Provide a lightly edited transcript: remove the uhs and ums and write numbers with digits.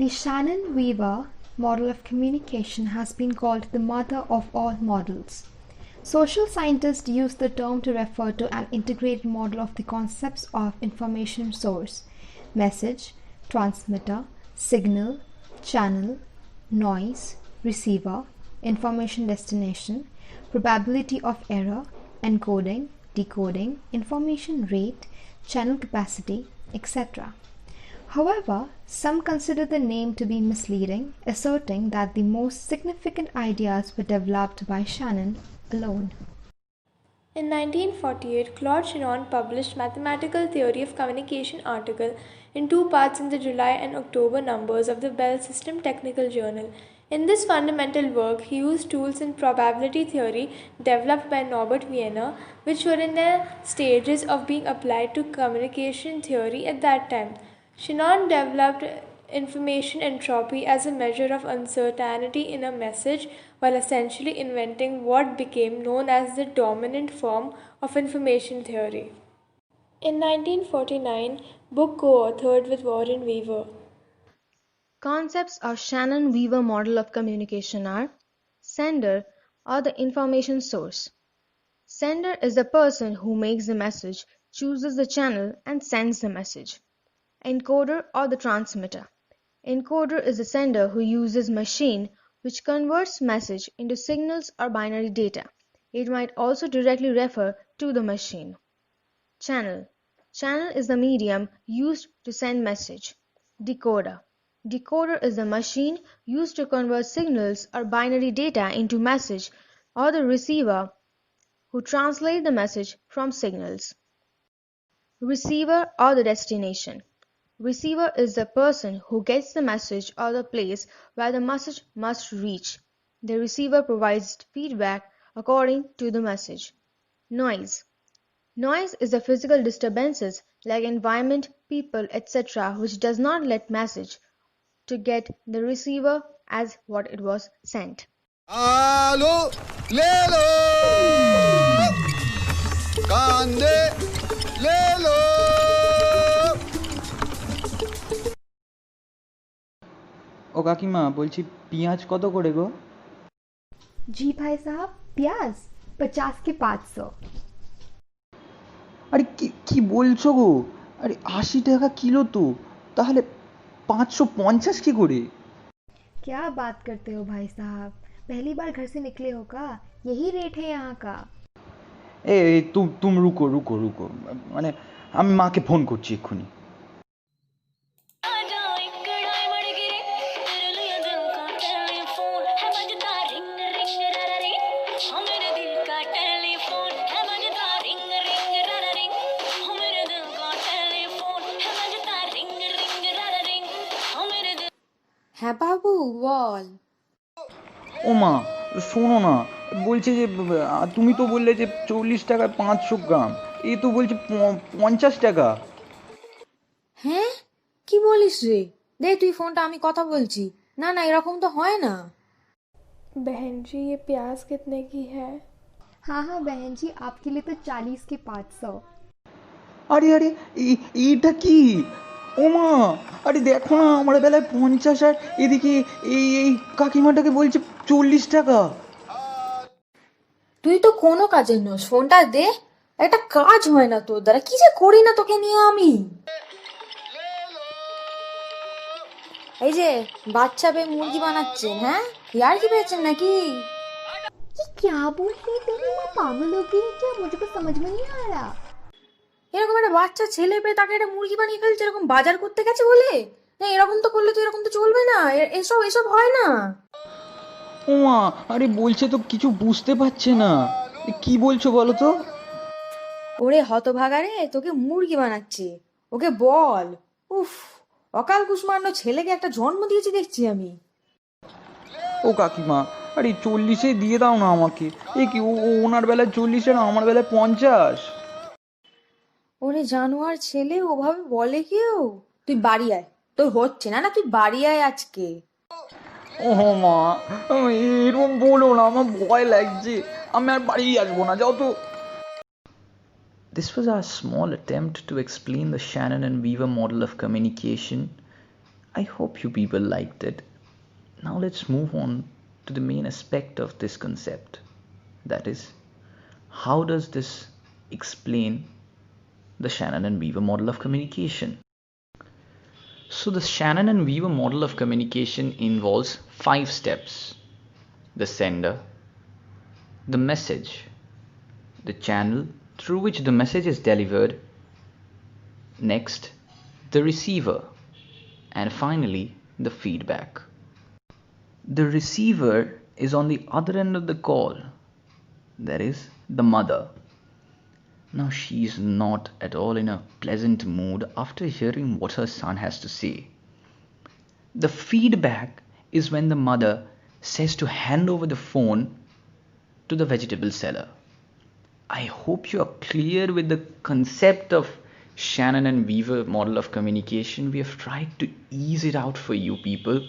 The Shannon-Weaver model of communication has been called the mother of all models. Social scientists use the term to refer to an integrated model of the concepts of information source, message, transmitter, signal, channel, noise, receiver, information destination, probability of error, encoding, decoding, information rate, channel capacity, etc. However, some consider the name to be misleading, asserting that the most significant ideas were developed by Shannon alone. In 1948, Claude Shannon published Mathematical Theory of Communication article in two parts in the July and October numbers of the Bell System Technical Journal. In this fundamental work, he used tools in probability theory developed by Norbert Wiener, which were in their stages of being applied to communication theory at that time. Shannon developed information entropy as a measure of uncertainty in a message while essentially inventing what became known as the dominant form of information theory. In 1949, book co-authored with Warren Weaver. Concepts of Shannon-Weaver model of communication are: sender or the information source. Sender is the person who makes the message, chooses the channel, and sends the message. Encoder or the transmitter. Encoder is the sender who uses machine which converts message into signals or binary data. It might also directly refer to the machine. Channel. Channel is the medium used to send message. Decoder. Decoder is the machine used to convert signals or binary data into message, or the receiver who translate the message from signals. Receiver or the destination. Receiver is the person who gets the message or the place where the message must reach. The receiver provides feedback according to the message. Noise. Noise is the physical disturbances like environment, people, etc. which does not let message to get the receiver as what it was sent. Allo, lelo, kande, lelo. ও কাকিমা বলছি পেঁয়াজ কত করে গো? जी भाई साहब, प्याज 50 के 500। আরে কি বলছো গো? আরে 80 টাকা কিলো তো, তাহলে 550 কি করে? क्या बात करते हो भाई साहब, पहली बार घर से निकले हो का? यही रेट है यहाँ का। তুমি রুকো, মানে আমি মাকে ফোন করছি এক্ষুনি। হ্যাঁ বাবু, বল। ও মা, শোনো না, বলছে যে তুমি তো বললে যে 40 টাকায় 500 গ্রাম, এ তো বলছে 50 টাকা। হ্যাঁ, কি বলিস রে? দে তুই ফোনটা, আমি কথা বলছি। না না, এরকম তো হয় না। बहन जी, ये प्याज कितने की है? हाँ हाँ बहन जी, आपके लिए तो 40 के 500। আরে এটা কি? ও মা, আরে দেখো না, আমার বেলায় 50 আর এদিকে এই কাকিমাটাকে বলছে 40 টাকা। তুই তো কোনো কাজের নস, ফোনটা দে। একটা কাজ হয় না তোর দ্বারা, কি যে করি না তোকে নিয়ে আমি। এই যে বাচ্চা পেয়ে মুরগি বানাচ্ছেন, হ্যাঁ ইয়ার কি পেয়েছেন নাকি? ये क्या बोल रही है? तेरी माँ पागल हो गई है क्या? मुझे कुछ समझ में नहीं आ रहा। এরকম একটা বাচ্চা ছেলে পেয়ে তাকে একটা মুরগি বানিয়ে ফেলছে, এরকম বাজার করতে গেছে বলে? না, এরকম তো করলে তো এরকম তো চলবে না, এসব হয় না। ও মা, আরে বলছে তো কিছু বুঝতে পারছে না, কি বলছো বলো তো? ওরে হতভাগারে, তোকে মুরগি বানাচ্ছে, ওকে বল। উফ, অকাল কুষ্মাণ্ড ছেলেকে একটা জন্ম দিয়েছি দেখছি আমি। ও কাকিমা, আরে 40-এ দিয়ে দাও না আমাকে। এ কি, ওনার বেলায় 40 আর আমার বেলায় 50? ওরে জানোয়ার ছেলে, ওভাবে বলে কেউ? তুই বাড়ি আয়, তোর হচ্ছে না, না তুই বাড়ি আয় আজকে। ও মা, এরকম বলো না, আমার ভয় লাগছে, আমি আর বাড়ি আসবো না, যাও তো। This was our small attempt to explain the Shannon and Weaver model of communication. I hope you people liked it. Now let's move on to the main aspect of this concept. That is, how does this explain the Shannon and Weaver model of communication? So the Shannon and Weaver model of communication involves 5 steps: the sender, the message, the channel through which the message is delivered, next the receiver, and finally the feedback. The receiver is on the other end of the call, that is the mother. Now she is not at all in a pleasant mood after hearing what her son has to say. The feedback is when the mother says to hand over the phone to the vegetable seller. I hope you are clear with the concept of Shannon and Weaver model of communication. We have tried to ease it out for you people.